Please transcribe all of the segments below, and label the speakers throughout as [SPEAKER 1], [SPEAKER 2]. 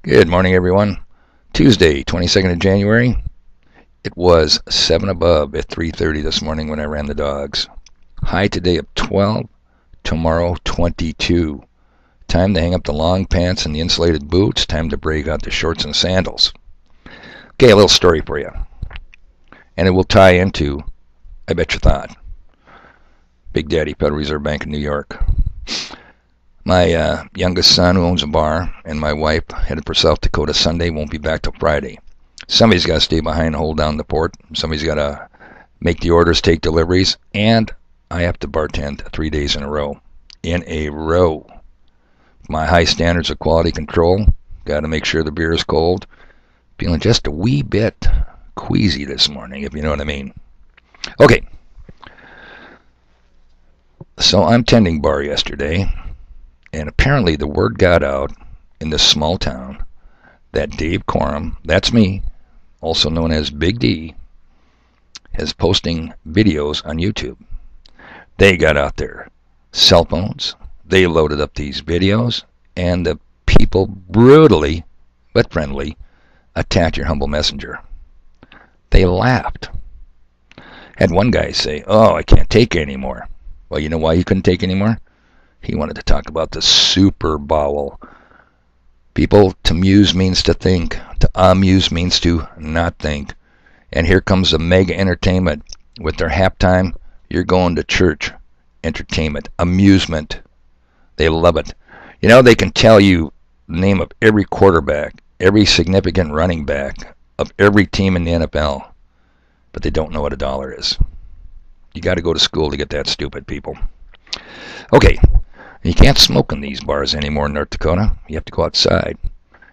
[SPEAKER 1] Good morning, everyone. Tuesday, 22nd of January. It was 7 above at 3:30 this morning when I ran the dogs. High today of 12, tomorrow 22. Time to hang up the long pants and the insulated boots. Time to break out the shorts and sandals. Okay, a little story for you. And it will tie into, I bet you thought, Big Daddy, Federal Reserve Bank of New York. My youngest son, who owns a bar, and my wife headed for South Dakota Sunday, won't be back till Friday. Somebody's got to stay behind and hold down the port. Somebody's got to make the orders, take deliveries, and I have to bartend 3 days in a row. My high standards of quality control, got to make sure the beer is cold. Feeling just a wee bit queasy this morning, if you know what I mean. Okay. So I'm tending bar yesterday. And apparently the word got out in this small town that Dave Coram, that's me, also known as Big D, is posting videos on YouTube. They got out their cell phones, they loaded up these videos, and the people brutally, but friendly, attacked your humble messenger. They laughed. Had one guy say, "Oh, I can't take it anymore." Well, you know why you couldn't take it anymore? He wanted to talk about the super bowel. People, to muse means to think. To amuse means to not think. And here comes the mega entertainment with their halftime. You're going to church. Entertainment. Amusement. They love it. You know, they can tell you the name of every quarterback, every significant running back of every team in the NFL. But they don't know what a dollar is. You got to go to school to get that stupid, people. Okay. You can't smoke in these bars anymore in North Dakota. You have to go outside.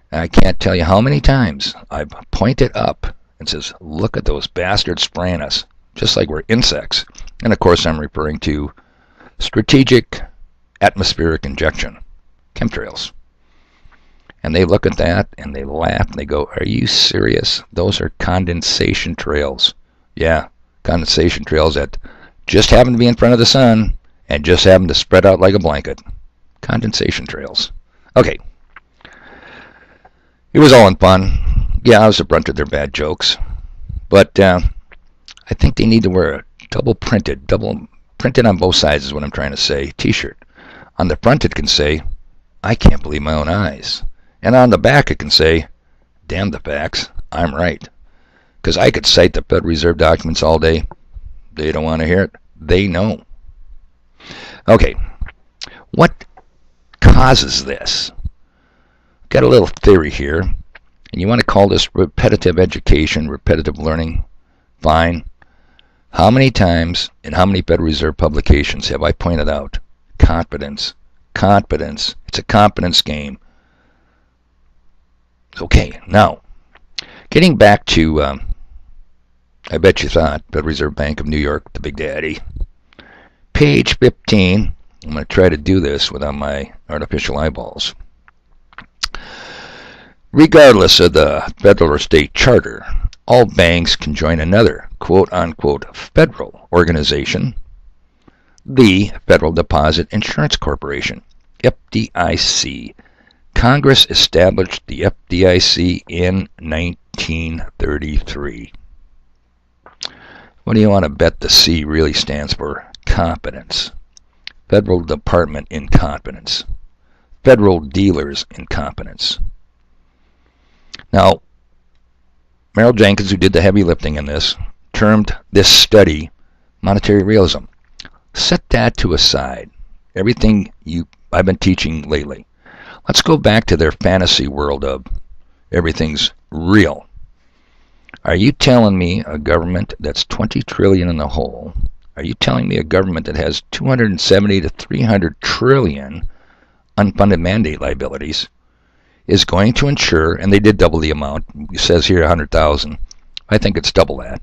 [SPEAKER 1] And I can't tell you how many times I've pointed up and says, "Look at those bastards spraying us," just like we're insects. And of course I'm referring to strategic atmospheric injection, chemtrails. And they look at that and they laugh and they go, "Are you serious? Those are condensation trails." Yeah, condensation trails that just happen to be in front of the sun and just happen to spread out like a blanket. Condensation trails. Okay. It was all in fun. Yeah, I was the brunt of their bad jokes. But I think they need to wear a double printed on both sides is what I'm trying to say, t-shirt. On the front it can say, "I can't believe my own eyes." And on the back it can say, "Damn the facts, I'm right." Because I could cite the Federal Reserve documents all day. They don't want to hear it. They know. Okay, what causes this? Got a little theory here, and you want to call this repetitive education, repetitive learning. Fine. How many times in how many Federal Reserve publications have I pointed out confidence? Confidence. It's a confidence game. Okay, now, getting back to, I bet you thought, Federal Reserve Bank of New York, the Big Daddy. Page 15, I'm going to try to do this without my artificial eyeballs. Regardless of the federal or state charter, all banks can join another quote-unquote federal organization, the Federal Deposit Insurance Corporation, FDIC. Congress established the FDIC in 1933. What do you want to bet the C really stands for? Confidence. Federal Department in confidence. Federal dealers in confidence. Now, Merrill Jenkins, who did the heavy lifting in this, termed this study monetary realism. Set that to aside. Everything I've been teaching lately. Let's go back to their fantasy world of everything's real. Are you telling me a government that's $20 trillion in the hole? Are you telling me a government that has 270 to 300 trillion unfunded mandate liabilities is going to insure, and they did double the amount, it says here 100,000, I think it's double that,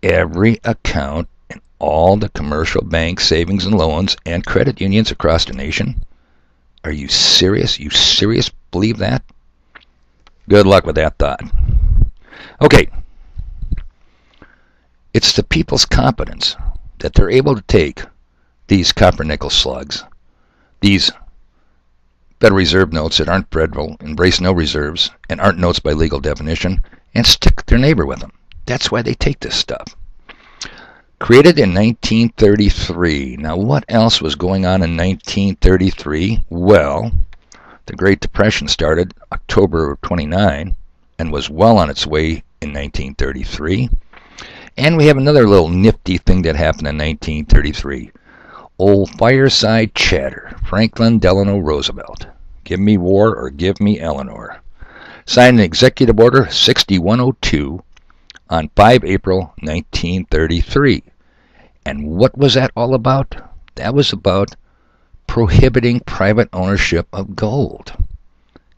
[SPEAKER 1] every account in all the commercial banks, savings and loans, and credit unions across the nation? Are you serious? You serious believe that? Good luck with that thought. Okay. It's the people's confidence that they're able to take these copper nickel slugs, these Federal Reserve notes that aren't federal embrace no reserves and aren't notes by legal definition and stick their neighbor with them. That's why they take this stuff. Created in 1933. Now, what else was going on in 1933? Well, the Great Depression started October 29 and was well on its way in 1933. And we have another little nifty thing that happened in 1933. Old fireside chatter. Franklin Delano Roosevelt. Give me war or give me Eleanor. Signed an Executive Order 6102 on 5 April 1933. And what was that all about? That was about prohibiting private ownership of gold.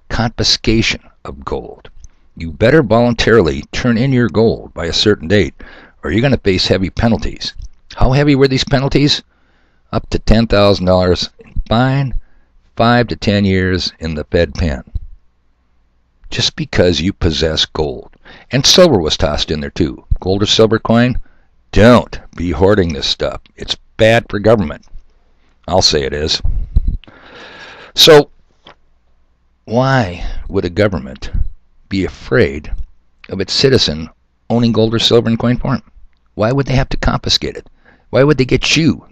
[SPEAKER 1] Confiscation of gold. You better voluntarily turn in your gold by a certain date, or you're going to face heavy penalties. How heavy were these penalties? Up to $10,000 in fine, 5 to 10 years in the Fed pen. Just because you possess gold. And silver was tossed in there too. Gold or silver coin? Don't be hoarding this stuff. It's bad for government. I'll say it is. So, why would a government be afraid of its citizen owning gold or silver in coin form? Why would they have to confiscate it? Why would they get you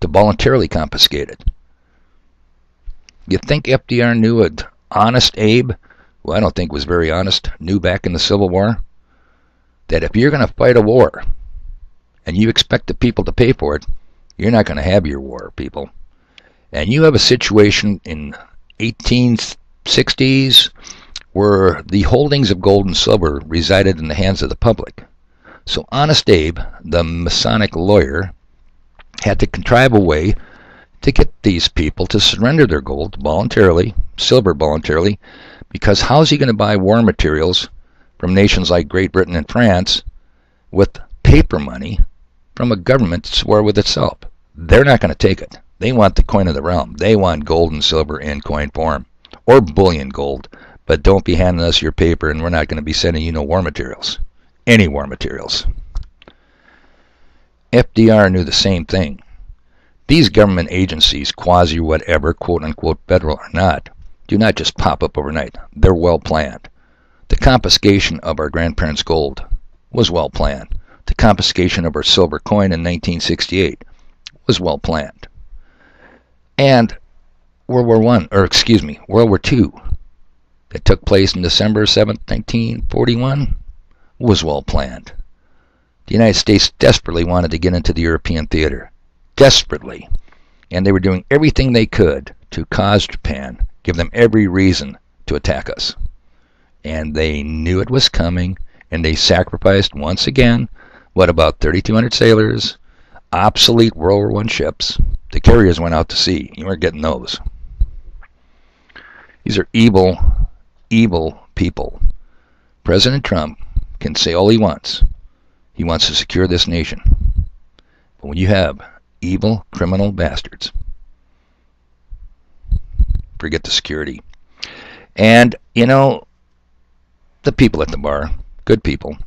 [SPEAKER 1] to voluntarily confiscate it? You think FDR knew an honest Abe, who I don't think was very honest, knew back in the Civil War, that if you're going to fight a war and you expect the people to pay for it, you're not going to have your war, people. And you have a situation in 1860s where the holdings of gold and silver resided in the hands of the public. So Honest Abe, the Masonic lawyer, had to contrive a way to get these people to surrender their gold voluntarily, silver voluntarily, because how's he going to buy war materials from nations like Great Britain and France with paper money from a government that's at war with itself? They're not going to take it. They want the coin of the realm. They want gold and silver in coin form, or bullion gold. But don't be handing us your paper, and we're not going to be sending you no war materials. Any war materials. FDR knew the same thing. These government agencies, quasi-whatever, quote-unquote federal or not, do not just pop up overnight. They're well planned. The confiscation of our grandparents' gold was well planned. The confiscation of our silver coin in 1968 was well planned. And World War II, that took place on December 7th, 1941, was well planned. The United States desperately wanted to get into the European theater. Desperately. And they were doing everything they could to cause Japan, give them every reason to attack us. And they knew it was coming, and they sacrificed once again, what, about 3,200 sailors, obsolete World War I ships. The carriers went out to sea. You weren't getting those. These are evil, evil people. President Trump can say all he wants. He wants to secure this nation. But when you have evil, criminal bastards, forget the security. And, you know, the people at the bar, good people,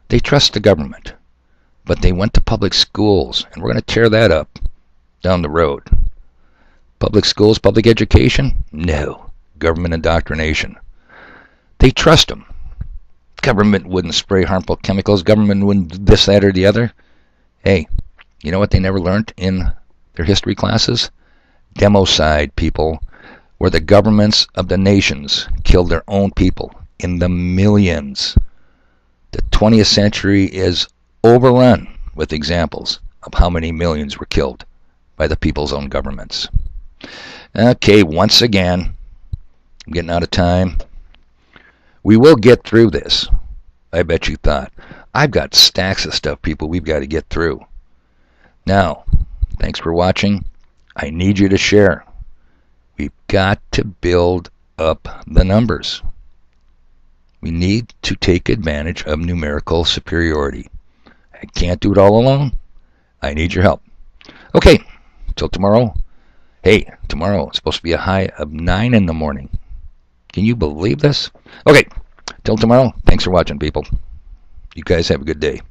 [SPEAKER 1] they trust the government. But they went to public schools, and we're going to tear that up down the road. Public schools, public education? No. Government indoctrination. They trust them. Government wouldn't spray harmful chemicals. Government wouldn't this, that, or the other. Hey, you know what they never learned in their history classes? Democide, people, where the governments of the nations killed their own people in the millions. The 20th century is overrun with examples of how many millions were killed by the people's own governments. Okay, once again, I'm getting out of time. We will get through this. I bet you thought. I've got stacks of stuff, people, we've got to get through. Now, thanks for watching. I need you to share. We've got to build up the numbers. We need to take advantage of numerical superiority. I can't do it all alone. I need your help. Okay, till tomorrow. Hey, tomorrow it's supposed to be a high of 9 in the morning. Can you believe this? Okay, till tomorrow. Thanks for watching, people. You guys have a good day.